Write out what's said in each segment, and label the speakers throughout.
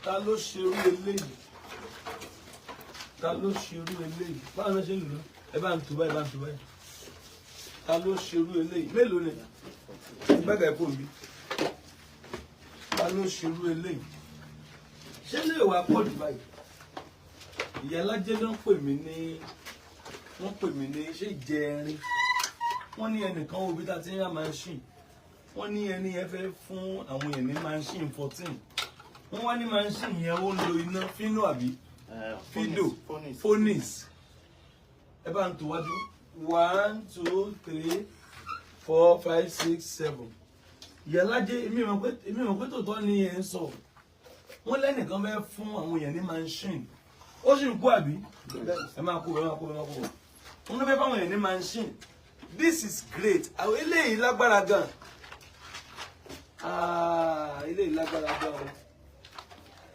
Speaker 1: Ta ló ṣerú eléyìí? Ta ló ṣerú eléyìí? Báwo ṣe lù lọ? Ẹ bá ń tu báyìí, ẹ bá ń tu báyìí. Ta ló ṣerú eléyìí? Mélòó ni? Gbẹ́gà ẹ̀kọ́ mi. Ta ló ṣerú eléyìí? Ṣé lè wà pọ̀ jù báyìí? Ìyá alájẹ́ ló ń pè mí ní ṣé ìjẹrin. Wọ́n ní ẹnìkan wo bí ta ti ń rà machine. Wọ́n ní ẹni yẹn fẹ́ fún àwọn èèyàn ní machine 14. Wọ́n wá ní machine yẹn ó ń lo iná fínú àbí fídò phonis. Ẹ bá ń tó wájú 1 2 3 4 5 6 7. Ìyálájé èmi mọ̀ pé tòótọ́ ni ẹ ń sọ. Wọ́n lẹ́nìkan bẹ́ẹ̀ fún àwọn èèyàn ní machine. Ó sì ń kú àbí? Ẹ máa kú. Wọ́n ló fẹ́ fún àwọn èèyàn ní machine. This is great. Àwọn eléyìí lágbára gan. Eléyìí lágbára gan o.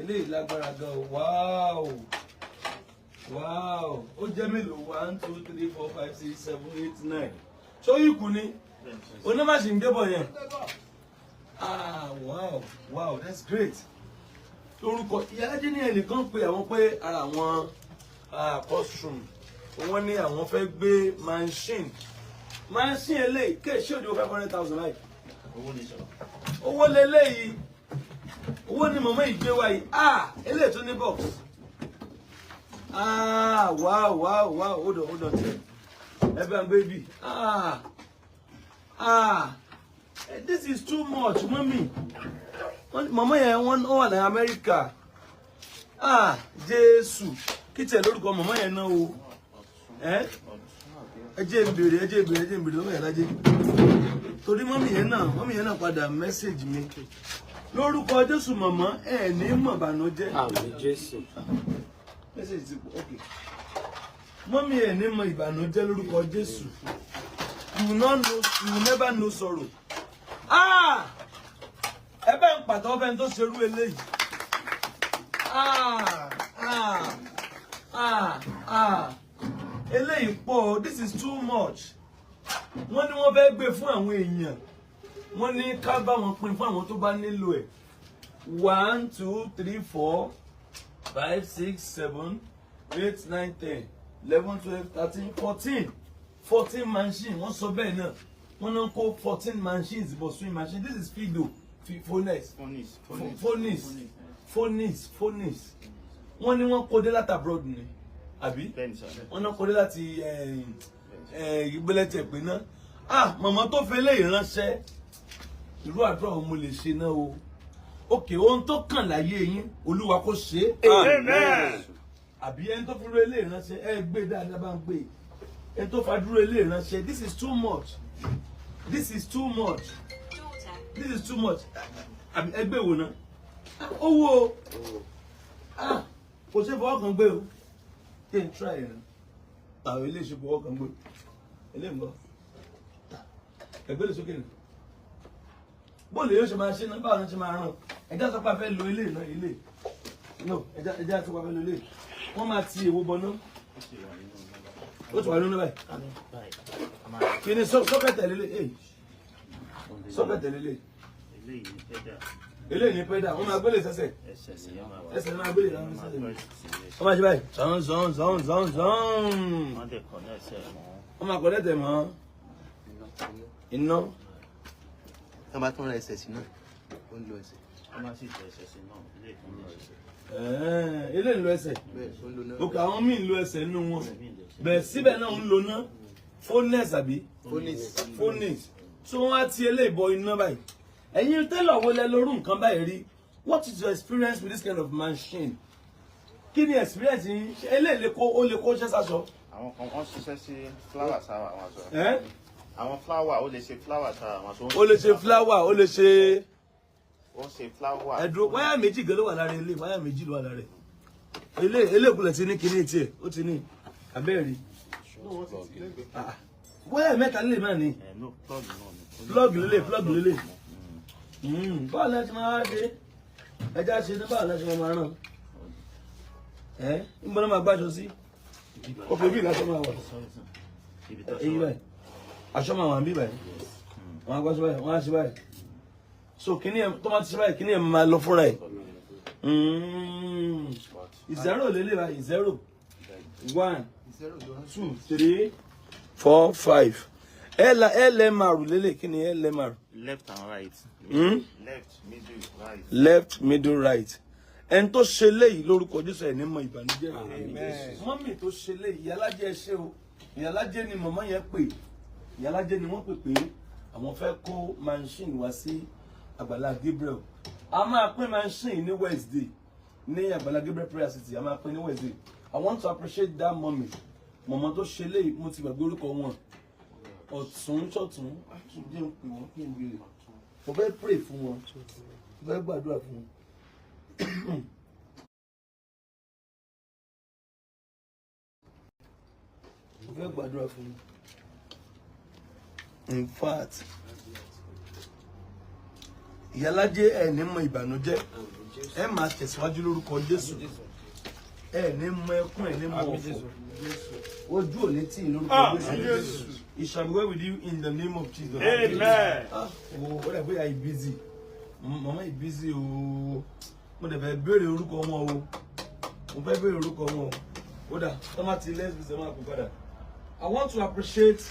Speaker 1: Eléyìí lágbára gan o. Wow. Ó jẹ́ mélòó? 1 2 3 4 5 6 7 8 9. Ṣó yìí kù ni? Onímọ̀sí ń débọ̀ yẹn. Wow, that's great. Lórúkọ ìyálájẹ́ ní ẹnìkan pé àwọn pé ara àwọn costume. Wọ́n ní àwọn fẹ́ gbé machine eléyìí kéèṣé òdi 500,000 láì. Owó leléyìí. Owó ni mọ̀mọ́ ìgbé wa yìí. Eléyìí tó ní box. Wow. Hold on. Evan baby. This is too much, mommy. Mama yẹn wọ́n wà ní America. Jésù. Kí tẹ̀ lórúkọ mama yẹn náà o. Ẹ jẹ́ n béèrè lọ́wọ́ yẹn lájẹ́. Torí mọ́mì yẹn náà padà message mi. Lórúkọ Jésù mama ẹ ní mọ̀ bànújẹ́.
Speaker 2: Àmín Jésù.
Speaker 1: Message ti pọ̀, okay. Mọ́mì ẹ ní mọ̀ ìbànújẹ́ lórúkọ Jésù. You will never know sorrow. Ẹ bẹ́ẹ̀ ń pàtó bẹ́ẹ̀ tó ṣerú eléyìí. Eléyìí pọ̀, this is too much. Wọ́n ní wọ́n fẹ́ gbé fún àwọn èèyàn. Wọ́n ní ká bá wọn pín fún àwọn tó bá nílò ẹ̀. 1 2 3 4 5 6 7 8 9 10 11 12 13 14 machine. Wọ́n sọ bẹ́ẹ̀ náà. Wọ́n náà kó 14 machines but swing machine. This is fido. Phonis. Wọ́n ní wọ́n kó dé láti abroad ni àbí wọ́n náà kó dé láti ìgbélẹ̀tẹ̀ pé náà màmá tó fẹ́ lè ránṣẹ́ irú àdúrà mo lè ṣe náà o. Okay, ohun tó kàn láyé yín Olúwa kó ṣe
Speaker 2: Amen.
Speaker 1: Àbí ẹni tó fi rú ilé ránṣẹ́ gbé dáadáa bá ń gbé ẹni tó fa dúró ilé ránṣẹ́. This is too much. Àbí ẹgbẹ́ wo náà? Owó kò ṣe fọwọ́ kan gbé o. Kí n try ẹ̀ àwọn ilé ìṣe fọwọ́ kan gbé. Ilé ń bọ̀. Ẹgbẹ́ lè sókè nù. Bóòlù yóò ṣe máa ṣe náà báwọn ṣe máa ràn. Ẹja sọ pé a fẹ́ lo ilé náà ilé. No, ẹja sọ pé a fẹ́ lo ilé. Wọ́n máa ti èwo bọ náà. Ó ti wà nínú báyìí. Kí ni sọ́kẹ̀tẹ̀ lélẹ̀? Sọ́kẹ̀tẹ̀ lélẹ̀. Eléyìí ni pẹ́dà. Wọ́n máa gbélé sẹ́sẹ̀. Ẹsẹ̀ máa gbélé láwọn sẹ́sẹ̀. Wọ́n máa ṣe báyìí. Zọ́n. Wọ́n máa kọ́ lẹ́tẹ̀ mọ́. Iná.
Speaker 3: Wọ́n bá tún ra ẹsẹ̀ sí náà. Ó ń lo ẹsẹ̀.
Speaker 2: Wọ́n máa sì jẹ ẹsẹ̀ sí náà. Ilé ìtún lọ ẹsẹ̀.
Speaker 1: Ilé ń lo ẹsẹ̀. Òkè àwọn míì ń lo ẹsẹ̀ nínú wọn. Bẹ́ẹ̀ síbẹ̀ náà ń lo ná. Phonis àbí?
Speaker 3: Phonis.
Speaker 1: Tí wọ́n á ti eléyìí bọ iná báyìí. ẹ̀yin tẹ́lọ̀ wo lẹ lórí nǹkan báyìí rí? What is your experience with this kind of machine? Kí ni experience yín? Eléyìí ó lè kó ṣẹ́ sáṣọ.
Speaker 2: Àwọn kan wọ́n ṣiṣẹ́ sí flower sára àwọn aṣọ. Àwọn flower ó lè ṣe flower sára àwọn aṣọ.
Speaker 1: Ó lè ṣe flower, ó lè ṣe.
Speaker 2: Ó ṣe flower.
Speaker 1: Ẹ̀dùn wáyà méjì gan ló wà lára ilé, wáyà méjì ló wà lára ẹ̀. Eléèkúlẹ̀ ti ní kíní tiẹ̀, ó ti ní abẹ́rẹ́. Wáyà mẹ́ta lè máa ní. Plug lélẹ̀. Báwo la ṣe máa dé? Ẹja ṣe ní báwo la ṣe máa rán? Níbo náà máa gbáṣọ sí? Ó fi bí ìlàṣọ máa wà. Èyí báyìí. Aṣọ máa wà ń bí báyìí. Wọ́n á gbáṣọ báyìí, wọ́n á ṣe báyìí. So kíní ẹ̀ tó máa ti ṣe báyìí, kíní ẹ̀ máa lọ fúnra ẹ̀. Zero lélẹ̀ báyìí, 0, 1, 2, 3, 4, 5. LMR lélẹ̀, kí ni LMR?
Speaker 2: Left and right. Left, middle, right.
Speaker 1: Left, middle, right. Ẹni tó ṣe léyìí lórúkọ Jésù ẹ̀ ní mọ ìbànújẹ́ rẹ̀. Mọ́mì tó ṣe léyìí, ìyálájẹ́ ṣe o. Ìyálájẹ́ ni màmá yẹn pè. Ìyálájẹ́ ni wọ́n pè pé àwọn fẹ́ kó machine wá sí Agbala Gabriel. A máa pín machine ní Wednesday ní Agbala Gabriel Prayer City. A máa pín ní Wednesday. I want to appreciate that mommy. Màmá tó ṣe léyìí, mo ti gbàgbé orúkọ wọn. Ọ̀tún ṣọ̀tún jẹ́ ń pè wọ́n kí n béèrè. Mo fẹ́ pray fún wọn. Mo fẹ́ gbàdúrà fún wọn. Mo fẹ́ gbàdúrà fún wọn. In fact, ìyálájẹ́ ẹ̀ ní mọ ìbànújẹ́, ẹ máa tẹ̀síwájú lórúkọ Jésù. Ẹ ní mọ ẹkún, ẹ ní mọ ọ̀fọ̀. Ojú ò ní tì í lórúkọ Jésù. It shall be well with you in the name of Jesus.
Speaker 2: Amen.
Speaker 1: What are you busy? Mama is busy. Mo dẹ̀ fẹ́ béèrè orúkọ wọn o. Mo fẹ́ béèrè orúkọ wọn o. Oda, tomati let's be some padà. I want to appreciate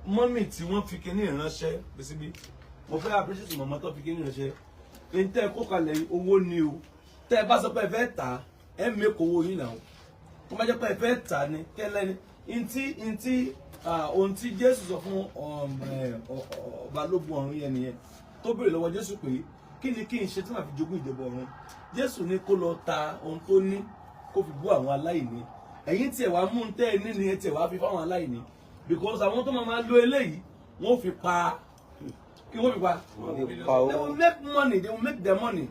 Speaker 1: mommy tí wọ́n fi kíní ìránṣẹ́ bísíbí. Mo fẹ́ appreciate mama tó fi kíní ìránṣẹ́. Ntẹ́ kó kalẹ̀ owó ni o. Tẹ́ bá sọ pé ẹ fẹ́ tà, ẹ make owó yín náà. Tó bá jẹ́ pé ẹ fẹ́ tà ni kẹ́lẹ́ ni. Ohun tí Jésù sọ fún Balógun ọ̀run yẹn nìyẹn tó béèrè lọ́wọ́ Jésù pé kí ni kí n ṣe tí màá fi jogún ìjọba ọ̀run. Jésù ní kó lọ ta ohun tó ní kó fi bú àwọn aláìní. Ẹ̀yin tiẹ̀ wá mú un tẹ́ ẹ ní ni ẹ tiẹ̀ wá fi fáwọn aláìní because àwọn tó máa lo eléyìí wọ́n fi pa kí wọ́n fi pa. They will make money, they will make their money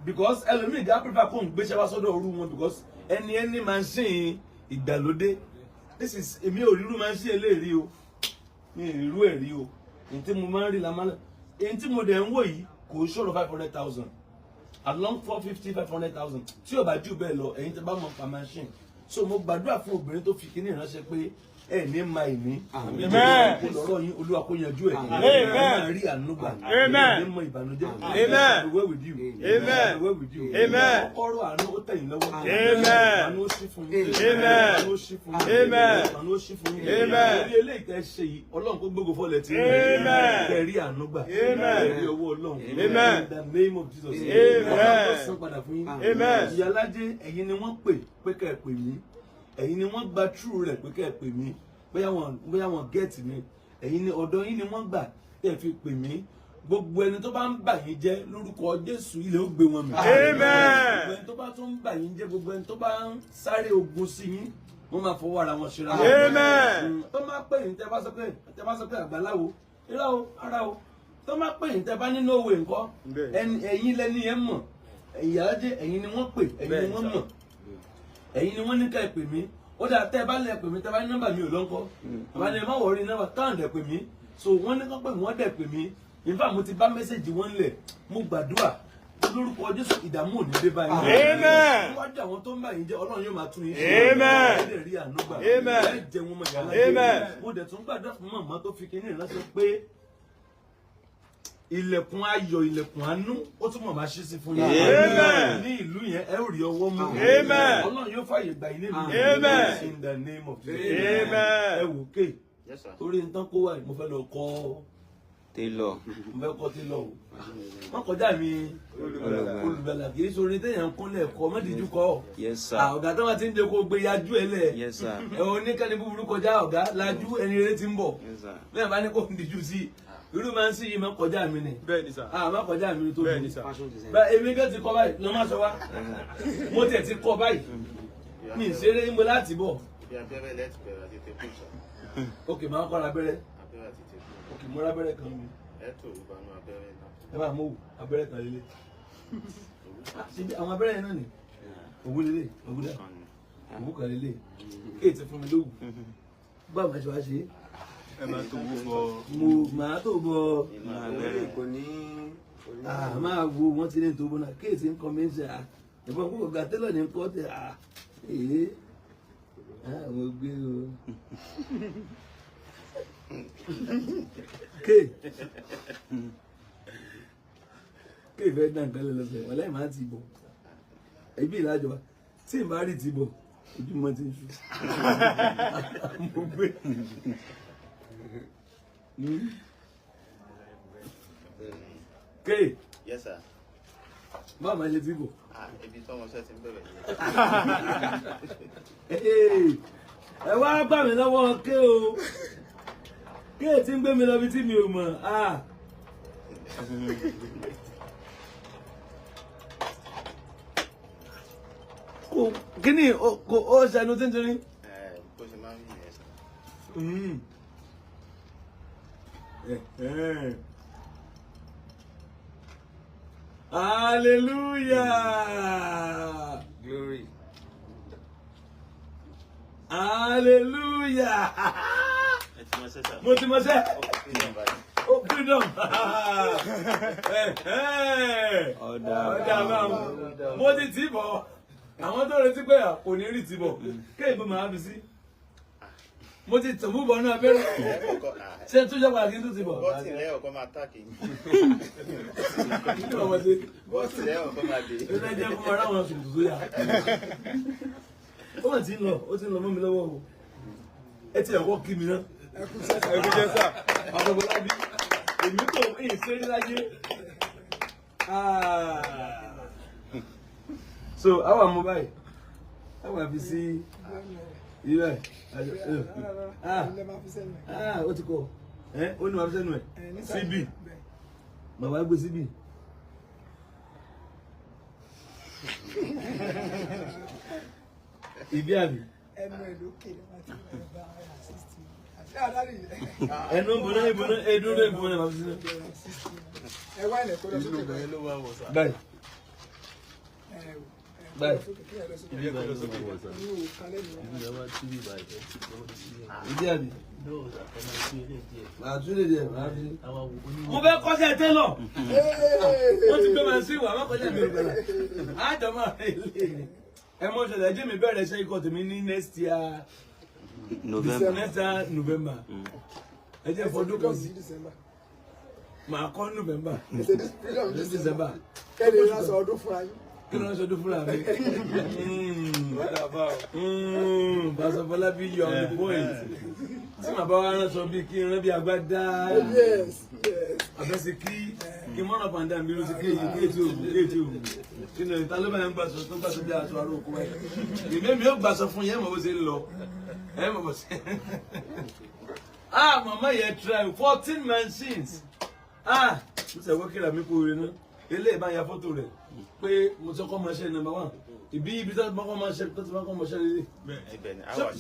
Speaker 1: because ẹlòmíì gá prefer kó ń gbéṣẹ́ wá sọ́dọ̀ òru wọn because ẹni máa ń sìn ìgbàlódé. This is èmi ò rírú máa ń ṣe eléyìí o mi ì rírú ẹ̀ rí o èyí tí mo máa ń rí la máa ń èyí tí mo dẹ̀ ń wò yìí kò ṣòro 500,000 along 450 500,000 tí ò bá jù bẹ́ẹ̀ lọ ẹ̀yin tí bá mọ̀ pa machine so mo gbàdúrà fún obìnrin tó fi kíní ìránṣẹ́ pé ẹ ní ma ìní lọ́rọ̀ yín Olúwa kó yanjú ẹ̀ máa rí ànúgbà ẹ ní mọ ìbànújẹ́ ìwé with you ìwé with you ọkọ̀rọ̀ àánú ó tẹ̀yìn lọ́wọ́ àánú ó ṣí fún yín àánú ó ṣí fún yín àánú ó ṣí fún yín orí eléyìí tẹ́ ṣe yìí Ọlọ́run kó gbógo fọ́lẹ̀ tí ẹ rí ànúgbà ẹ rí ọwọ́ Ọlọ́run in the name of Jesus Ọlọ́run tó san padà fún yín ìyálájẹ́ ẹ̀yin ni wọ́n pè pé kẹ́ ẹ pè mí ẹ̀yin ni wọ́n gba true rẹ̀ pé kẹ́ ẹ pè mí bóyá wọn gẹ́ẹ̀tì mi ẹ̀yin ni ọ̀dọ̀ yín ni wọ́n gbà tẹ́ ẹ fi pè mí gbogbo ẹni tó bá ń bà yín jẹ́ lórúkọ Jésù ilẹ̀ ó gbé wọn mì. gbogbo ẹni tó bá tún ń bà yín jẹ́ gbogbo ẹni tó bá ń sáré ogun sí yín wọ́n máa fọwọ́ ara wọn ṣera wọn. tó máa pè yín tẹ́ bá sọ pé àgbàláwo irá o ara o tó máa pè yín tẹ́ bá nínú òwe nǹkan ẹ̀yin lẹ́ni ẹ̀ mọ̀ ìyálájẹ́ ẹ̀yin ni wọ́n pè ẹ̀yin ni wọ́n mọ̀ ẹ̀yin ni wọ́n ní ká ẹ pè mí ó dáa tẹ́ ẹ bá lẹ pè mí tẹ́ bá ní nọ́mbà mi ò lọ́nkọ́ àbá ni ẹ má wọrí nọ́mbà táwọn dẹ̀ pè mí so wọ́n ní kán pè mí wọ́n dẹ̀ pè mí in fact mo ti bá mẹ́sẹ̀gì wọn lẹ̀ mo gbàdúrà lórúkọ Jésù ìdààmú ò ní dé báyìí níwájú àwọn tó ń bá yín jẹ́ Ọlọ́run yóò máa tún yín ṣe ẹ rí ànúgbà ẹ jẹ wọn mọ ìyá mo dẹ̀ tún gbàdúrà fún màmá tó fi kíní ìránṣẹ́ pé ilẹ̀kùn ayọ̀ ilẹ̀kùn àánú ó túnmọ̀ máa ṣí sí fún yín ní ìlú yẹn ẹ ó rí ọwọ́ mú Ọlọ́run yóò fàyè gbà yín nínú in the name of Jesus ẹ wò ké torí nǹkan kó wà mo fẹ́ lọ kọ́
Speaker 3: Taylor
Speaker 1: mo fẹ́ kọ́ Taylor o wọ́n kọjá mi olùbẹ̀là kì í sori téèyàn kúnlẹ̀ kọ́ mẹ́tìjú kọ́ ọ̀gá tó wà tí ń jẹ́ kó gbé yajú ẹ lẹ̀ ẹ oníkànnì búburú kọjá ọ̀gá lajú ẹni eré ti ń bọ̀ bẹ́ẹ̀ bá ní kó ń dijú sí irú máa ń sí yìí máa kọjá mi ni.
Speaker 4: Bẹ́ẹ̀ ni sà.
Speaker 1: Máa kọjá mi ni tó
Speaker 4: Bẹ́ẹ̀ ni sà.
Speaker 1: bá èmi gẹ́ ti kọ́ báyìí lọ́ máa sọ wá mo tẹ̀ ti kọ́ báyìí mi ì ṣeré ń bọ̀ láti bọ̀.
Speaker 2: Bí abẹ́rẹ́ lẹ́tì bẹ̀rẹ̀ àti tẹ̀kù sọ.
Speaker 1: Ok máa kọ́ abẹ́rẹ́.
Speaker 2: Abẹ́rẹ́ àti tẹ̀kù.
Speaker 1: Ok mo rá abẹ́rẹ́ kan mi.
Speaker 2: Ẹ tó ìbánu abẹ́rẹ́ náà.
Speaker 1: Ẹ bá mú abẹ́rẹ́ kan lélẹ̀. Àwọn abẹ́rẹ́ yẹn náà ni òwú lélẹ̀ òwú dà òwú kan lélẹ̀ kéètì fún mi lówù. Báwo máa ṣe wá ṣe é?
Speaker 4: Ẹ máa tó wú bọ.
Speaker 1: Mo máa tó bọ.
Speaker 3: Kò ní.
Speaker 1: Máa wo wọ́n ti ní tó bọ́ náà kéètì ń kọ́ mi ń ṣe ìbọn kúkọ̀ gà tẹ́lọ̀ ní kọ́ tẹ̀ mo gbé o. Kéè fẹ́ dá nǹkan lọ́sẹ̀ wọ́n láì máa ti bọ̀ ẹbí ìlàjọba tí ì bá rí ti bọ̀ ojúmọ́ ti ń ṣú. Mo gbé. Kéè.
Speaker 2: Yes sir.
Speaker 1: Báwo máa ṣe ti bọ̀?
Speaker 2: Ibi tọ́mọ ṣẹ́ ti ń bẹ̀rẹ̀
Speaker 1: yìí. Ẹ wá gbà mí lọ́wọ́ ké o. Kéè tí ń gbé mi lọ bí tí mi ò mọ̀. Kí ni ó ṣẹnu tí ń torí?
Speaker 2: Bó ṣe máa ń yìn ẹ̀ sà.
Speaker 1: Hallelujah!
Speaker 3: Glory.
Speaker 1: Hallelujah!
Speaker 2: Ẹ ti mọ ṣẹ́ sà.
Speaker 1: Mo ti mọ ṣẹ́. Oh, freedom! Mo ti tì bọ̀. Àwọn tó retí pé kò ní rí tì bọ̀. Kéè bó máa fi sí. Mo ti tò mú bọ̀ náà bẹ́rẹ̀. Ṣé tó jẹ́ pàdé tó ti bọ̀?
Speaker 2: Bọ́tì lẹ́yìn ọkọ máa tàkì. Bọ́tì lẹ́yìn ọkọ máa dé.
Speaker 1: Ó lẹ́jẹ́ fún ọ̀rá àwọn ṣùgbọ́n tó yà. Ó mà ti ń lọ mọ́ mi lọ́wọ́ o. Ẹ ti ẹ̀kọ́ kí mi náà.
Speaker 4: Ẹ kú jẹ́ sà.
Speaker 1: Àbọ̀bọ̀lá bí èmi kò èyí ṣe ní láyé. So àwọn àmọ́ báyìí àwọn àfi sí ilé ó ti kọ ó ní wàá fi sẹ́nu ẹ̀ síbì bàbá gbé síbì. Ibi àbí.
Speaker 5: Ẹnu ẹ̀ lókè ni wọ́n ti bá
Speaker 1: ẹnu bọ̀nà ìbọ̀nà ẹdúró ìbọ̀nà bàbá sí.
Speaker 5: ẹ wá ilẹ̀ kó lọ sókè báyìí.
Speaker 1: Báyìí. Báyìí. Ibi àbí. Màá tún lè dẹ̀ màá fi. Mo fẹ́ kọ́ṣẹ́ télọ̀. Wọ́n ti gbé màá sí ìwà àmọ́kọ́ṣẹ́ mi ò gbẹ̀rẹ̀. Àjọmọ́ ilé. Ẹ mọ̀ ṣẹlẹ̀ ẹjẹ́ mi bẹ̀rẹ̀ ṣe ikọ̀ tèmi ní next year. November. Ẹ jẹ́ fọdún kan sí. Màá kọ́ November. December.
Speaker 5: Kẹ́lẹ́ ní aṣọ ọdún fúnra yín.
Speaker 1: Kí ló ń ṣe ọdún fúnra mi? Pásọ Fọlábí yọ on the point. Tí màá bá wá ránṣọ bíi kí n rán bí agbádá. Àbẹ́sí kí mọ́nà pàǹdà mi ló ti kéèjì òògùn. Kí ni ìta ló bá ń gbàsọ tó gbàsọ bí aṣọ àrò òkú ẹ̀. Ìmẹ́mi ó gbàsọ fún yẹn mọ̀ bó ṣe ń lọ. Mama yẹn try 14 machines. Mo ṣe wọ́kìlà mi kú rẹ̀ náà. Eléyìí bá ya fọ́tò rẹ̀ pé mo ti kọ́ máa ṣe number 1. Ibi tó ti kọ́ máa ṣe tó ti kọ́ máa ṣe lélẹ̀.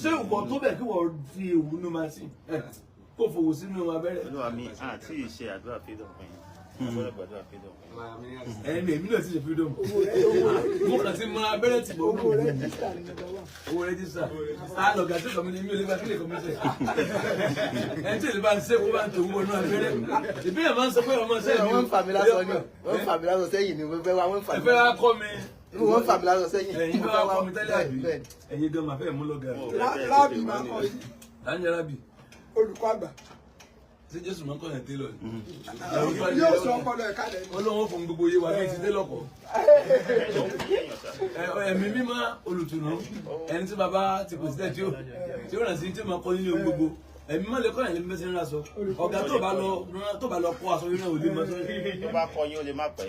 Speaker 1: Ṣé ìwọ tó bẹ̀ kí wọ́n fi òwú nú máa sí? Kó fòwò sínú abẹ́rẹ́.
Speaker 2: Olúwa mi àti ìṣe àdúrà freedom fún yín. Àgbọ̀dọ̀ gbàdúrà freedom.
Speaker 1: Èmi náà ti ṣe freedom. Mo kàn ti mọ abẹ́rẹ́ tì bọ́. Owó rẹ́jísítà. Àlọ́gà tó kàn mí ní mi ò lè bá kílè kọ́ mi sẹ̀. Ẹ tí èlé bá ń ṣe kó bá ń tòun wọnú abẹ́rẹ́. Ìbílẹ̀ máa ń sọ pé ọmọ sẹ́yìn.
Speaker 3: Wọ́n ń fà mí lásán ni. Wọ́n ń fà mí lásán sẹ́yìn ni. Wọ́n fẹ́ wá wọ́n ń fà mí.
Speaker 1: Ẹ fẹ́ wá kọ́ mi.
Speaker 3: Wọ́n ń fà mí lásán sẹ́yìn.
Speaker 1: Ẹ̀yin bá wá kọ́ mi tẹ́lẹ̀ àbí? Ẹ̀yin gan máa fẹ́ mú lọ́gà.
Speaker 5: Láàbì máa kọ́ yín.
Speaker 1: Láńjẹ́ rábì.
Speaker 5: Olùkọ́ àgbà.
Speaker 1: Ṣé Jésù máa ń kọ́ yẹn télọ̀ ni?
Speaker 5: Yóò sọ ọpọlọ ẹ̀ka lẹ̀.
Speaker 1: Olówó fún gbogbo yé wa bí ti dé lọ́kọ̀. Ẹ̀mí mímọ́ olùtùnú ẹni tí bàbá ti kò sílẹ̀ tí ó rà sí tí ó máa kọ́ nínú ohun gbogbo. Ẹ̀mí mímọ́ lè kọ́ yẹn lé mẹ́sẹ̀ ńlá sọ. Ọ̀gá tó bá lọ kọ́ aṣọ yóò náà ò lè mọ́ sọ.
Speaker 2: Tó bá kọ yín ó lè má pẹ́.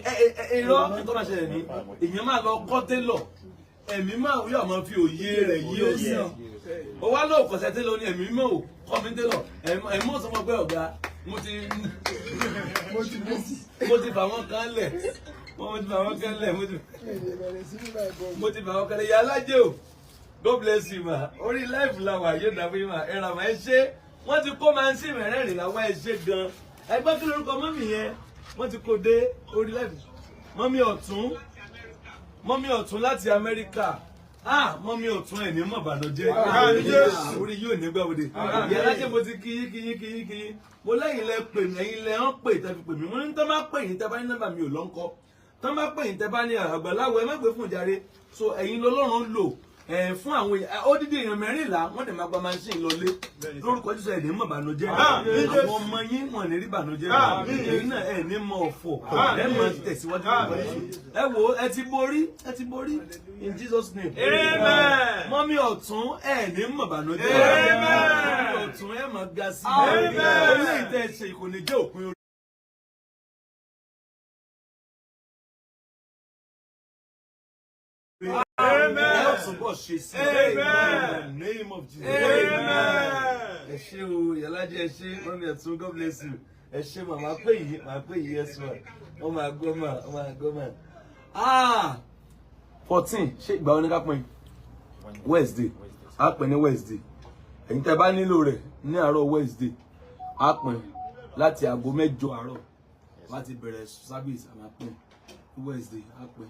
Speaker 1: Irọ́ tó máa ṣẹlẹ̀ ní èèyàn máa lọ kọ́ télọ̀. Ẹ̀mí máa yóò máa fi òye rẹ̀ yí ó sí. Ó wá lóò kọ̀ṣẹ́ télọ̀ ní ẹ̀mí mímọ́ ò kọ́ mi télọ̀. Ẹ̀mí mọ́ sọ fún ọ pé ọ̀gá mo ti fà wọ́n kan lẹ̀ mo ti fà wọ́n kan lẹ̀ yà alájẹ́ o God bless you ma orí life la wà yóò dàbí yín ma ẹ̀rọ àmọ́ ẹ ṣe wọ́n ti kó máa ń sí mẹ́rẹ̀ẹ̀rìn làwọn ẹ ṣe gan ẹgbẹ́ kí lórúkọ mọ́mì yẹn wọ́n ti kó dé orí life mọ́mì ọ̀tún láti Amẹ́ríkà mọ́mì ọ̀tún ẹ̀ ní mọ̀ bànújẹ́ orí yóò ní gbàwòdì ìyá alájẹ́ mo ti kí mo lẹ́yìn lẹ pè mí ẹ̀yin lẹ hàn pè tẹ́ fi pè mí wọ́n ní tọ́ bá pè yín tẹ́ bá ní nọ́mbà mi ò lọ́nkọ́ tọ́ bá pè yín tẹ́ bá ní Àgbàlá ẹ má gbé fún ìjàre so ẹ̀yin lọ́lọ́run lò fún àwọn odidi èèyàn 14 wọ́n dẹ̀ máa gba machine lọlé lórúkọ Jésù ẹ̀ ní mọ̀ bànújẹ́ àwọn ọmọ yín wọ́n ní rí bànújẹ́ èyí náà ẹ̀ ní mọ̀ ọ̀fọ̀ ẹ̀ mọ̀ tẹ̀síwájú ẹ wo ẹ ti borí in Jesus name amen mọ́mí ọ̀tún ẹ̀ ní mọ̀ bànújẹ́ mọ́mí ọ̀tún ẹ̀ mọ̀ ga sí eléyìí tẹ́ ẹ ṣe ìkòní jẹ́ òpin orí. Amen. In the name of Jesus. Amen. Ẹ ṣé o, Yalaje ẹ ṣé, Mọ́mí Ọ̀tún, God bless you. Ẹ ṣé ma, máa pè yìí, yes ma. Oh my God ma. 14, ṣé ìgbà wo ni ká pín? Wednesday. A pín ní Wednesday. Ẹ̀yin tẹ́ bá nílò rẹ̀ ní àárọ̀ Wednesday. A pín láti aago 8 àárọ̀. Láti bẹ̀rẹ̀ service a máa pín. Wednesday a pín.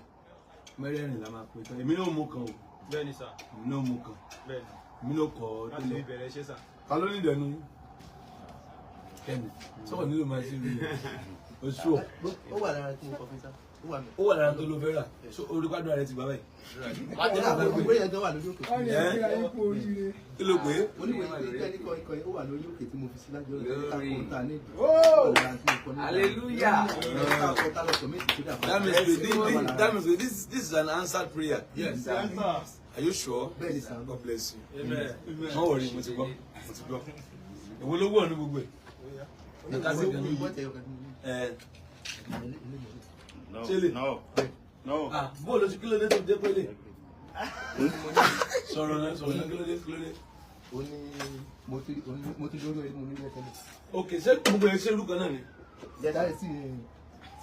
Speaker 1: Mẹ́rẹ̀ẹ̀rin la máa pín tán. Èmi náà mú kan o.
Speaker 4: Bẹ́ẹ̀ni sà.
Speaker 1: Èmi náà mú kan.
Speaker 4: Bẹ́ẹ̀ni.
Speaker 1: Èmi náà kọ́
Speaker 4: láti lè bẹ̀rẹ̀ iṣẹ́ sà.
Speaker 1: Ta ló ní ìdẹnu? Kẹ́mi. Sọ́kọ̀ nílò máa ṣe rí oṣù ọ̀.
Speaker 3: Ó wà lára tí mo kọ fún sá.
Speaker 1: Ó wà lára tó ló fẹ́ rà. Orí kwádùn rẹ̀ ti bàbá yìí.
Speaker 3: Ìwé yẹn gan wà lórí òkè.
Speaker 1: Kí ló pé?
Speaker 3: Oníwèé ìgbẹ́ ní kọ́ ó wà lórí òkè tí mo fi sí lájọ́ rẹ̀.
Speaker 1: Hallelujah. That means this is an answered prayer. Yes. Are you sure? God bless you. Amen. Don't worry, mo ti gbọ́. Èwo ló wọ̀ ní gbogbo ẹ̀?
Speaker 2: No.
Speaker 1: Bó ló ṣe kí ló dé tó dé pélé? Sọ̀rọ̀ náà kí ló dé.
Speaker 3: Ó ní mo ti lórí ẹni mo ní lẹ́kọ̀ọ́.
Speaker 1: Ok, ṣé gbogbo ẹ̀ ṣe irúkan náà ni?
Speaker 3: Yàrá ẹ̀ sì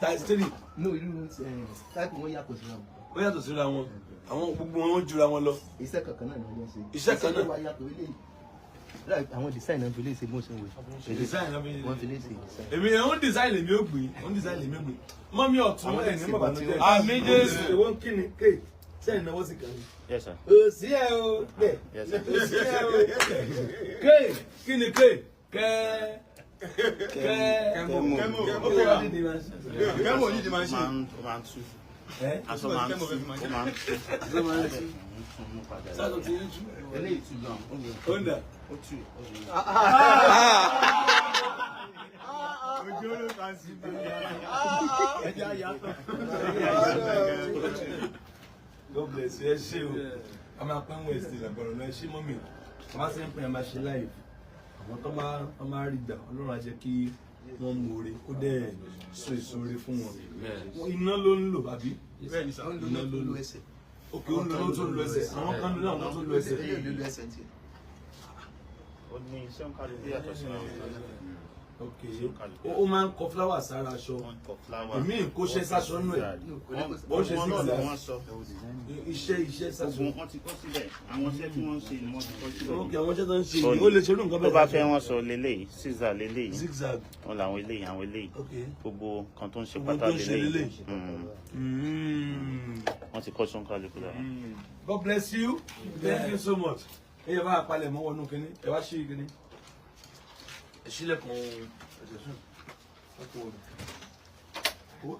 Speaker 1: size 3.
Speaker 3: No, irú táìpù wọn yàtọ̀ síra wọn.
Speaker 1: Ó yàtọ̀ síra wọn. Àwọn gbogbo wọn jura wọn lọ.
Speaker 3: Iṣẹ́ kankan náà ni wọ́n ṣe.
Speaker 1: Iṣẹ́ kan náà.
Speaker 3: Iṣẹ́ wa yàtọ̀ ilé yìí. Àwọn design náà fi lè ṣe bó ṣe wò.
Speaker 1: Design náà fi
Speaker 3: wọ́n fi lè ṣe design.
Speaker 1: Èmi ẹ̀ ń design lèmi ó gbé. Mọ́mí ọ̀tún ẹ̀ ní bàbá náà jẹ́. Àmì Jésù. Èwo ń kí ni? Kéè. Sẹ́yìn náà wọ́n sì kàn mí.
Speaker 2: Yes sir.
Speaker 1: Òsì ẹ̀ o. Bẹ́ẹ̀.
Speaker 2: Yes sir.
Speaker 1: Òsì ẹ̀ o. Kéè. Kí ni kéè? Kẹ́mọ̀
Speaker 4: ní di máa ń ṣe.
Speaker 2: Ó máa ń tú. Aṣọ máa ń tú. Ó máa ń tú.
Speaker 1: Sátọ̀ ti ń tú.
Speaker 2: Eléyìí tú gan.
Speaker 1: Ó ń dà.
Speaker 2: Ó tú.
Speaker 4: Ojú ló kàn sí i. Ẹjẹ́ àyàtọ̀.
Speaker 1: God bless you. Ẹ ṣé o. A máa pẹ́ Wednesday lágbára lọ. Ẹ ṣé mọ́mì. A máa ṣe ń pè é máa ṣe live. Àwọn tó máa rí gbà Ọlọ́run á jẹ́ kí wọ́n mú oore ó dẹ̀ so èso oore fún wọn. Iná ló ń lò àbí?
Speaker 4: Bẹ́ẹ̀ni sà.
Speaker 1: Iná ló ń lò
Speaker 3: ẹsẹ̀.
Speaker 1: Òkè ó ń lò tó ń lo ẹsẹ̀. Àwọn kan ló náà tó ń lo ẹsẹ̀.
Speaker 3: Ilé ìlú ẹsẹ̀ tiẹ̀.
Speaker 2: Ó ní iṣẹ́ ń kárí bí yàtọ̀ síra wọn.
Speaker 1: Ok. Ó máa ń kọ fúláwà sára aṣọ. Èmi kò ṣe sáṣọ nù ẹ̀. Ó ṣe zigzag. Iṣẹ́ sáṣọ.
Speaker 2: Wọ́n ti kọ́ sílẹ̀. Àwọn iṣẹ́ tí wọ́n ń ṣe ni wọ́n ti kọ́ sílẹ̀.
Speaker 1: Ok, àwọn iṣẹ́ tó ń ṣe yìí. Ó lè ṣerú nǹkan bẹ́ẹ̀.
Speaker 2: Tó bá fẹ́ wọ́n sọ leléyìí, zigzag leléyìí.
Speaker 1: Zigzag.
Speaker 2: Wọ́n làwọn eléyìí, àwọn eléyìí.
Speaker 1: Ok.
Speaker 2: Gbogbo kan tó ń ṣe
Speaker 1: Gbogbo
Speaker 2: pátá
Speaker 1: tó ń ṣe
Speaker 2: leléyìí.
Speaker 1: leléyìí.
Speaker 2: Wọ́n ti kọ́ sọ́nkà lóko lára.
Speaker 1: God bless you. Thank you so much. Ẹ yẹ bá apalẹ̀ mọ́ wọnú kínní. Ẹ wá ṣí kínní. Ẹ ṣílẹ̀kùn ẹ̀jẹ̀ sùn.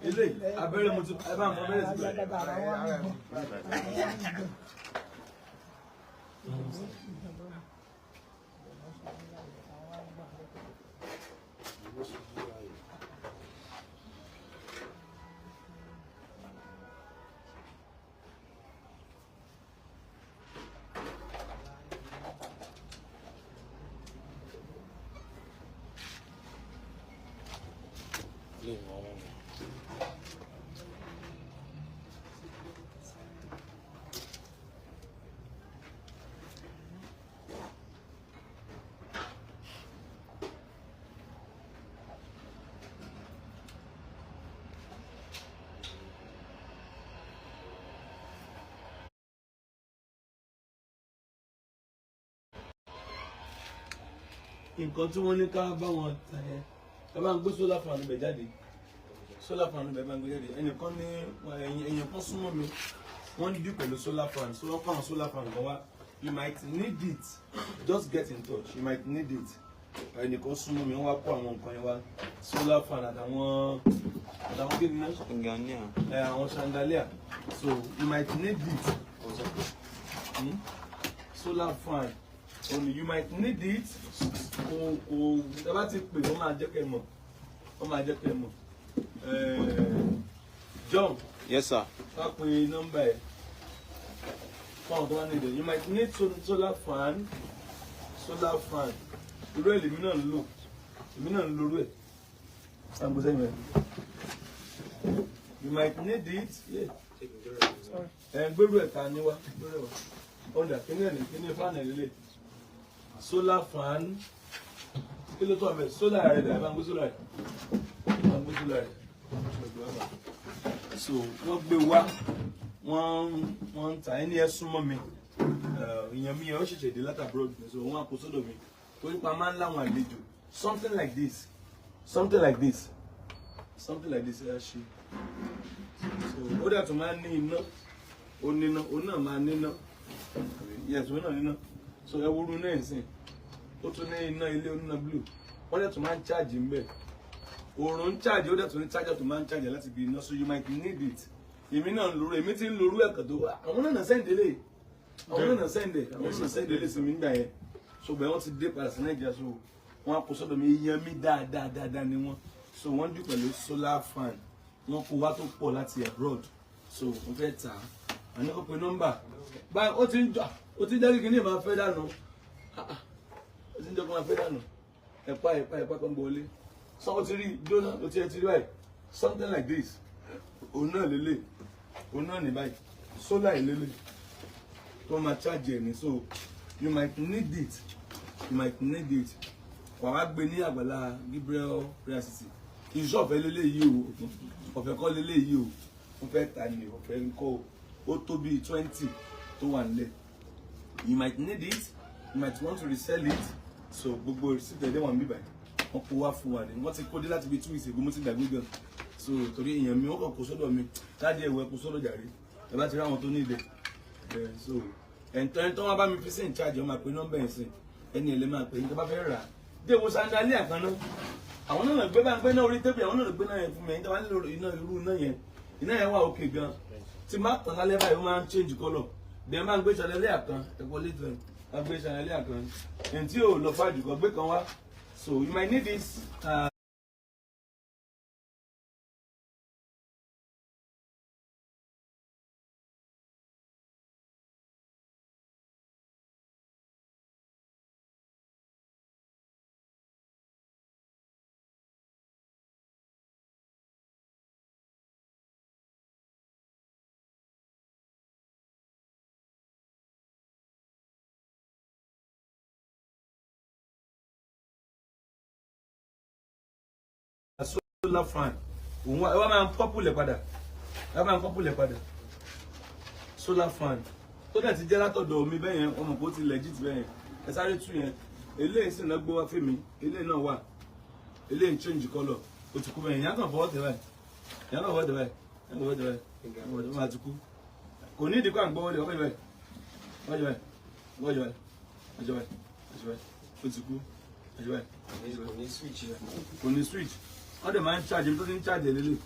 Speaker 1: Eléyìí abẹ́rẹ́ mo ti ẹ bá ń fọ abẹ́rẹ́ síbẹ̀. nǹkan tí wọ́n ní ká bá wọn tà yẹn ẹ bá ń gbé solar fan ibẹ̀ jáde solar fan ibẹ̀ bá ń gbé jáde ẹnìkan ní ẹ̀yìn kan súnmọ́ mi wọ́n dí pẹ̀lú solar fan so wọ́n kọ́ àwọn solar fan kan wá you might need it just get in touch you might need it ẹnìkan súnmọ́ mi wọ́n wá kó àwọn nǹkan yẹn wá solar fan àtàwọn kí ni náà àwọn chandelier so you might need it solar fan only you might need it ẹ bá ti pè wọ́n máa jẹ́ kẹ́ mọ̀ John.
Speaker 2: Yes sir.
Speaker 1: Ká pe nọ́mbà ẹ̀ fún àwọn tó wá nílẹ̀ you might need solar fan irú ẹ̀ lèmi náà ń lò irú ẹ̀ ṣàǹgbọ́sẹ̀ yẹn you might need it gbèrú ẹ̀ ta ni wá ọ̀dà kíní fan ẹ̀ lélẹ̀ solar fan kí ló tó àbẹ̀ solar rẹ̀ dà bá ń gbé solar rẹ̀ so wọ́n gbé wá wọ́n ń ta ẹni ẹ súnmọ́ mi ìyẹn mi yẹn ó ṣẹ̀ṣẹ̀ dé láti abroad so wọ́n á kó sọ́dọ̀ mi torí pa máa ń láwọn àlejò something like this ẹ ṣe so ó dẹ̀ tún máa ń ní iná ó náà máa níná yes ó náà níná so ẹ wúru náà sìn ó tún ní iná ilé oníná blue wọ́n dẹ̀ tún máa ń charge ń bẹ̀ òòrùn ń charge ó dẹ̀ tún ní charger tó máa ń charge láti bí iná so you might need it èmi náà ń lòrò èmi ti ń lòrò ẹ̀kọ́ tó wà àwọn náà sẹ́ǹdẹ̀ sí mi nígbà yẹn so bẹ́ẹ̀ wọ́n ti dé padà sí Nàìjíríà so wọ́n á kó sọ́dọ̀ mi iyan mi dáadáa ni wọ́n so wọ́n dì pẹ̀lú solar fan wọ́n kó wá tó pọ̀ láti abroad so wọ́n fẹ́ tà á àní kó pe nọ́mbà báyìí ó ti ń jẹ́ kí ní ìmọ̀ afẹ́ dànù ó ti ń jẹ́ kí wọ́n afẹ́ dànù ẹ̀pá kan bọ̀ wọlé so ó ti rí jóná ó ti rí báyìí something like this òun náà lélẹ̀ òun náà ní báyìí solar ìlélẹ̀ tó máa charge ẹ̀ ní so you might need it wà wá gbé ní Agbala Gabriel prayer city ìṣọ̀fẹ́ lélẹ́yìí o ọ̀fẹ́ kọ́ lélẹ́yìí o wọ́n fẹ́ ta ni ọ̀fẹ́ ń kọ́ ó tó bí 20 tó wà nílẹ̀ you might need it you might want to resell it so gbogbo receipt ẹ̀dẹ̀ wọn bíbá wọn kó wá fún wa ni wọ́n ti kó dé láti bí 2 weeks ago mo ti gbàgbé gan so torí èèyàn mi wọ́n kàn kó sọ́dọ̀ mi láti ẹ̀wọ̀ kó sọ́dọ̀ jàre ẹ bá ti rí àwọn tó ní ilẹ̀ so ẹ̀ńtọ́ tó wọ́n bá mi fi sí in charge ọmọ àpè nọ́mbà ẹ̀ sìn ẹni ẹ̀lẹ́ máa pè ní tó bá fẹ́ rà dé wo sandali àkànná àwọn náà gbé bá ń gbé náà orí tẹ́bí àwọn náà gbé náà yẹn fún mi ẹ̀ńtọ́ wá nílò irú iná yẹn wà òkè gan tí má tàn lálẹ́ báyìí ó máa ń change colour dẹ̀ máa ń gbé sandali àkàn ẹ̀kọ́ létí máa gbé sandali àkàn ẹ̀ tí ò lọ fàájù kan gbé kan wá so you might need this. Solar fan òun wá máa ń pọ́pùlẹ̀ padà solar fan tó dẹ̀ ti jẹ́ látọ̀dọ̀ mi bẹ́ẹ̀ yẹn ọmọ kò ti legit bẹ́ẹ̀ yẹn ẹ sáré tú yẹn eléyìí sì náà gbé wá fún mi eléyìí náà wà eléyìí ń change colour ó ti kú bẹ́ẹ̀ yẹn kàn fọwọ́ tẹ̀ báyìí ó máa ti kú kò ní ìdíkọ̀ àgbọ̀ wọlé ọkọ̀ ìbáyìí ó ti kú kò ní switch wọ́n dẹ̀ máa ń charge tó ti ń charge lélẹ̀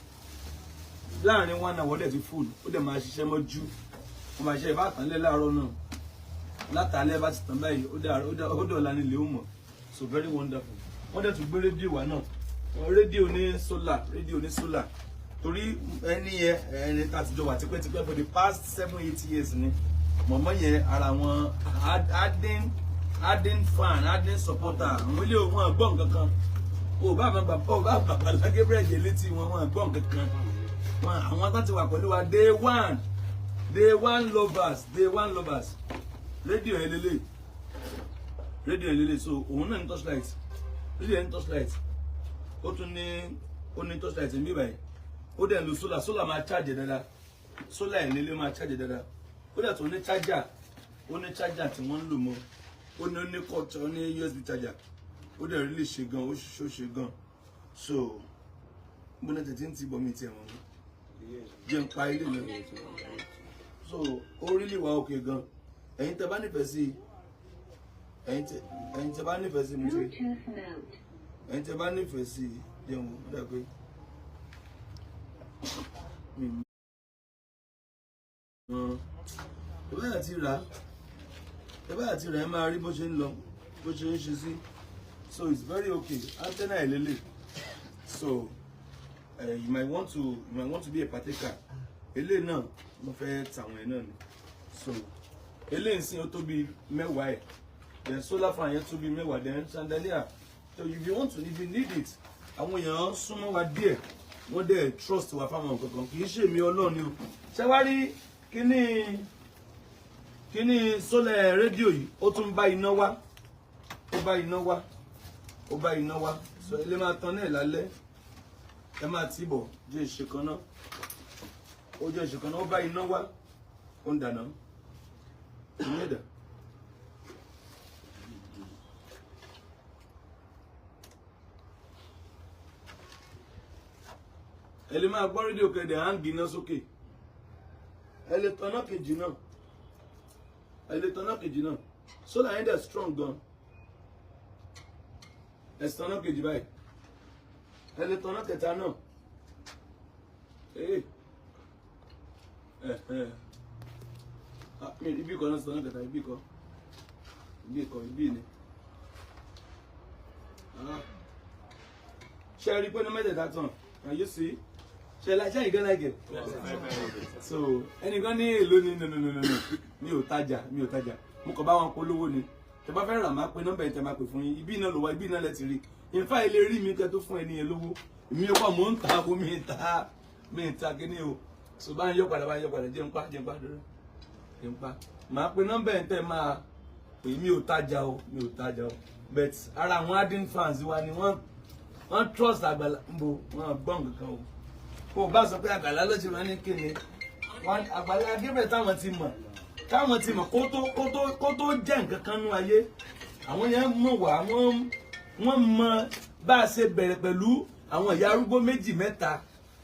Speaker 1: láàrin 1 hour dẹ̀ ti full ó dẹ̀ máa ṣiṣẹ́ mọ́jú wọ́n máa ṣe ìbá àtàlẹ́ láàárọ̀ náà látàlẹ́ bá ti tàn báyìí ó dọ̀la nílé ó mọ̀ so very wonderful wọ́n dẹ̀ tún gbé rédíò wá náà rédíò ní solar torí ẹni tá a ti jọ wà tipẹ́tipẹ́ for the past 7-8 years ni mọ̀mọ́ yẹn ara wọn ardent fan ardent supporter àwọn ilé wọn gbọ́ nǹkan kan o bá bàbá Gabriel jẹ létí wọn gbọ́ nǹkan kan àwọn tó ti wà pẹ̀lú wa day one lovers rédíò ẹlẹ́lẹ́ so òun náà ní torchlight rédíò ẹni torchlight ó tún ní torchlight ní bíbáyìí ó dẹ̀ lu solar máa charge dáadáa solar ẹlẹ́lẹ́ máa charge dáadáa ó dẹ̀ tó ní charger tí wọ́n ń lò mọ́ ó ní cut ó ní USB charger ó dẹ̀ rí lè ṣe gan ó ṣe gan so gbọ́dọ̀ tètè ń ti bọ̀ mí tiẹ̀ wọ́n jẹ́ ń pa ilé náà so ó rí lè wá òkè gan ẹ̀yin tẹ́ bá nífẹ̀ẹ́ sí ẹ̀yin tẹ́ bá nífẹ̀ẹ́ sí mi ṣe ẹ̀yin tẹ́ bá nífẹ̀ẹ́ sí jẹun ó dà pé ẹ bá àti rà ẹ máa rí bó ṣe ń lọ bó ṣe ń ṣe sí so it's very okay antenna ẹ lélẹ̀ so you might want to be a partaker eléyìí náà mo fẹ́ tàwọn ẹ̀ náà ni so eléyìí ń sìn ó tó bí mẹ́wàá ẹ̀ then solar fan yẹn tó bí mẹ́wàá then chandelier so if you need it àwọn èèyàn súnmọ́ wa díẹ̀ wọ́n dẹ̀ trust wa fáwọn kankan kì í ṣe mi ọlọ́ọ̀ni o ṣé wá rí kíní solar rédíò yìí ó tún bá iná wá ó bá iná wá so ilé máa tan náà lálẹ́ ẹ máa tì bọ̀ jẹ́ ìṣèkan náà ó jẹ́ ìṣèkan náà ó bá iná wá ó ń dáná ìyẹn ẹ̀dá. ẹ lè máa gbọ́ rédíò kẹ̀dẹ̀ à ń gbiná sókè ẹ lè tanná kejì náà sólà yẹn dẹ̀ strong gan ẹ sì tanná kejì báyìí ẹ lè tanná kẹta náà ibi kan náà sì tanná kẹta ibi ni ṣe rí pé ní mẹ́tẹ̀ẹ̀ta tán can you see? Shall I tell you gonna like it? So, ẹnìkan ní èlò ní no. Mi ò tajà. Mo kàn bá wọn polówó ni. Tẹ́ bá fẹ́ rà máa pe nọ́mbà yẹn tẹ́ máa pè fún yín. Ibi náà ló wà, ibi náà lẹ ti rí. In fact, ilé rí mi kẹ́ tó fún ẹni yẹn lówó. Èmi ó pa mo ń ta ko mi ń ta kíní o. So bá ń yọ padà jẹ́ ń pa dúró. Jẹ́ ń pa. Máa pe nọ́mbà yẹn tẹ́ máa pè mi ò tajà o. But ara àwọn adding fans wa ni wọ́n trust Agbala mbo wọ́n gbọ́n kankan o. Kò bá sọ pé Agbala ló ti máa ní kíni Agbala Gabriel táwọn ti mọ̀ kó tó jẹ́ nǹkan kan nú ayé àwọn yẹn mọ̀ wá wọ́n mọ̀ bá a ṣe bẹ̀rẹ̀ pẹ̀lú àwọn ìyá arúgbó méjì mẹ́ta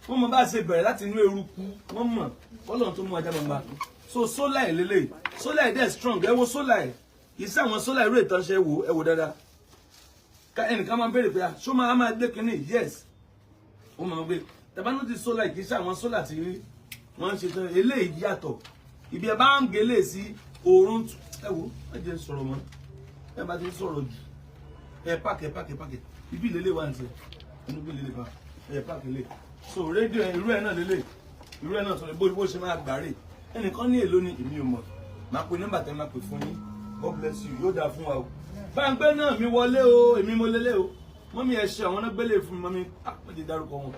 Speaker 1: wọ́n mọ̀ bá a ṣe bẹ̀rẹ̀ láti inú eruku wọ́n mọ̀ Ọlọ́run tó mú ajá mọ̀mọ́ so solar ẹ̀ lélẹ̀ solar ẹ̀ dẹ̀ strong ẹ wo solar ẹ̀ ìṣe àwọn solar irú ìtọ́ṣẹ́ ẹ wò dáadáa ẹnìkan máa béèrè pé ṣó máa gbé kínní yes ó máa gbé tàbánú ti solar kì í ṣe àwọn solar tí wọ́n ń ṣe tán eléyìí yàtọ̀ ibi ẹ bá ń gélé sí oorun ẹ wo ẹ jẹ́ sọ̀rọ̀ mọ́ ẹ bá ti ń sọ̀rọ̀ jù ẹ pàkẹ́ ibi ìlélẹ̀ wà ní tiẹ̀ inú bí ìlélẹ̀ bá ẹ pàkẹ́ lè so rédíò irú ẹ náà lélẹ̀ irú ẹ náà sọ̀rọ̀ bó ṣe máa gbàrè ẹnìkan ní èlò ni èmi ò mọ̀ máa pe nọ́mbà tẹ́ máa pè fún yín God bless you yóò dáa fún wa o báńgbé náà mi wọlé o èmi mo lélẹ̀ o mọ́mí ẹ ṣe àwọn náà gbélé fún mi mọ́mí wọ́n ti dárúkọ wọn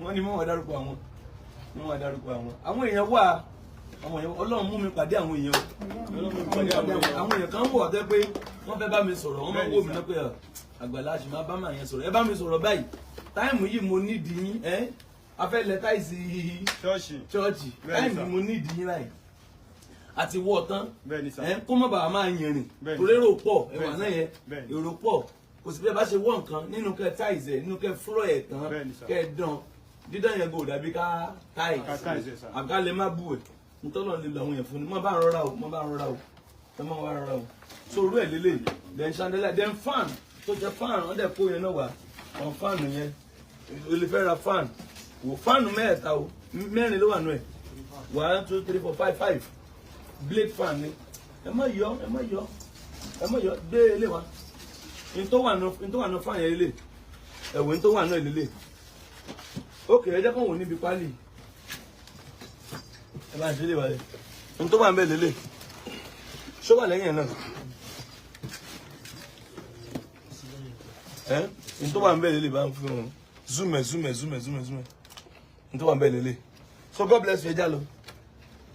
Speaker 1: wọ́n ní mọ́ wọ́n dárúkọ àwọn àwọn èèyàn wà àwọn èèyàn Ọlọ́run mú mi pàdé àwọn èèyàn àwọn èèyàn kan wọ̀ tẹ́ pé wọ́n fẹ́ bá mi sọ̀rọ̀ wọ́n máa wò mí náà pé Àgbàlá ṣì máa bá màá yẹn sọ̀rọ̀ ẹ bá mi sọ̀rọ̀ báyìí táìmù yìí mo nídìí yín afẹ́lẹ́ táìsì ṣọ́ọ̀ṣì táìmù mo nídìí yín láì àti wọ́ tán kó má bàa máa yìnrìn torí èrò pọ̀ ẹ̀wà náà yẹn èrò pọ̀ kò sí bí ẹ bá ṣe wọ́ nǹkan nínú kẹ́ táìsì ẹ̀ nínú kẹ́ fúlọ̀ ẹ̀ tán kẹ́ dán dídán yẹn gò dàbí ká táìsì àbíká lè má bù ẹ̀ ntọ́lọ́ lè lo àwọn yẹn fún ni mọ́ bá rọra o so orú ẹ̀ lélẹ̀ then chandelier then fan tó jẹ́ fan wọ́n dẹ̀ kó yẹn náà wá àwọn fan yẹn o lè fẹ́ ra fan wò fan mẹ́ẹ̀ta o mẹ́rin ló wà nù ẹ̀ 1 2 3 4 5 blade fan ni ẹ má yọ gbé ilé wa n tó wà nù fan yẹn lélẹ̀ ẹ̀wẹ̀ n tó wà nù ẹ̀ lélẹ̀ ok ẹ jẹ́ kó wò níbi pálí ẹ bá ń ṣe lè wà lẹ̀ n tó wà ń bẹ̀ lélẹ̀ ṣó wà lẹ́yìn ẹ̀ náà n tó wà ń bẹ̀ lélẹ̀ bá ń fún un zoom n tó wà ń bẹ̀ lélẹ̀ so God bless you ẹ já lọ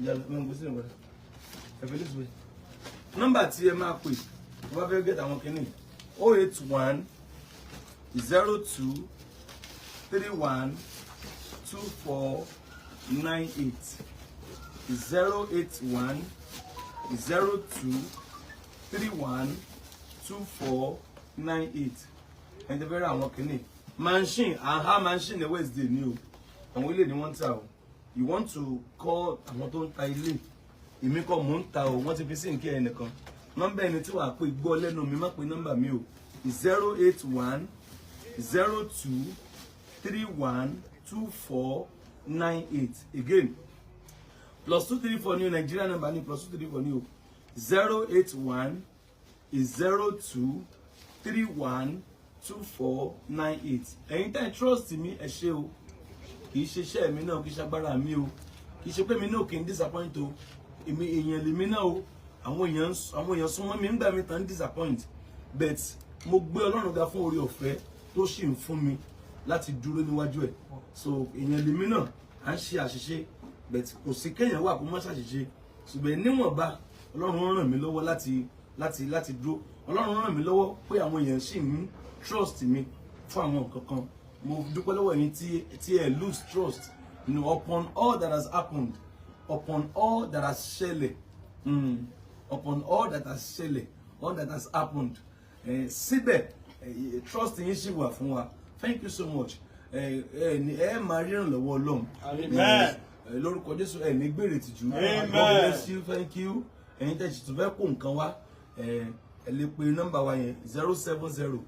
Speaker 1: ẹ máa ń gbé sílẹ̀ gbọ́dọ̀ ẹ fẹ́ lè sọ yìí nọ́mbà tí ẹ máa pè wọ́n fẹ́ gẹ́tà àwọn kìíní 081 02 31 24 98 081 02 31 2498 ẹni tẹ́ fẹ́ ra àwọn kìíní machine aha machine Wednesday ni o àwọn ilé ni wọ́n ń tà o you want to call àwọn tó ń ta ilé èmi kọ́ mò ń ta o wọ́n ti fi sí nkí ẹnìkan nọ́mbà ẹni tí wàá pè gbọ́ lẹ́nu mi má pè nọ́mbà mi o 081 02 31 2498 again +234 ní Nigeria number ní +234 ní o 081 02 31 2498 ẹ̀yin tẹ́ trust mi ẹ ṣé o kì í ṣe iṣẹ́ mi náà kì í ṣe agbára mi o kì í ṣe pé mi náà kì í disappoint o èmi èèyàn lèmi náà o àwọn èèyàn súnmọ́ mi nígbà mi tán disappoint but mo gbé Ọlọ́run ga fún oore ọ̀fẹ́ tó sì ń fún mi láti dúró níwájú ẹ̀ so èèyàn lèmi náà à ń ṣe àṣìṣe but kò sí kéèyàn wà kó má ṣàṣìṣe ṣùgbọ́n níwọ̀nba Ọlọ́run ràn mí lọ́wọ́ láti dúró Ọlọ́run ràn mí lọ́wọ́ pé àwọn èèyàn sì ń trust mi fún àwọn nǹkan kan mo dúpẹ́ lọ́wọ́ yín tí ẹ lose trust upon all that has happened upon all that has ṣẹlẹ̀ upon all that has ṣẹlẹ̀ all that has happened síbẹ̀ trust yín ṣì wà fún wa thank you so much ẹ máa rí ìrànlọ́wọ́ Ọlọ́run lórúkọ Jésù ẹ ní gbèrè tìjú God bless you thank you ẹ̀yin tẹ̀sí tó fẹ́ kó nǹkan wá ẹ lè pe nọ́mbà wa yẹn 070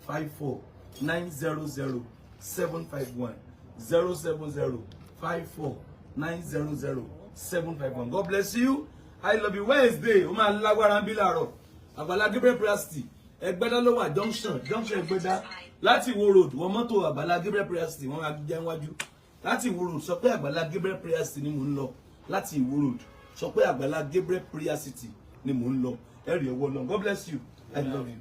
Speaker 1: 54 900 751 070 54 900 751. God bless you. I love you. Wednesday, o máa lágbára bí láàárọ̀. Agbala Gabriel prayer city. Ẹgbẹ́dá ló wà junction Ẹgbẹ́dá. Láti Ìwó road, wọ́n mọ́tò Agbala Gabriel prayer city wọ́n máa jẹ́ níwájú. Láti Ìwó road sọ pé Agbala Gabriel prayer city ni mò ń lọ. Láti Ìwó road sọ pé Agbala Gabriel prayer city ni mò ń lọ. Ẹ rí ọwọ́ Ọlọ́run. God bless you. I love you.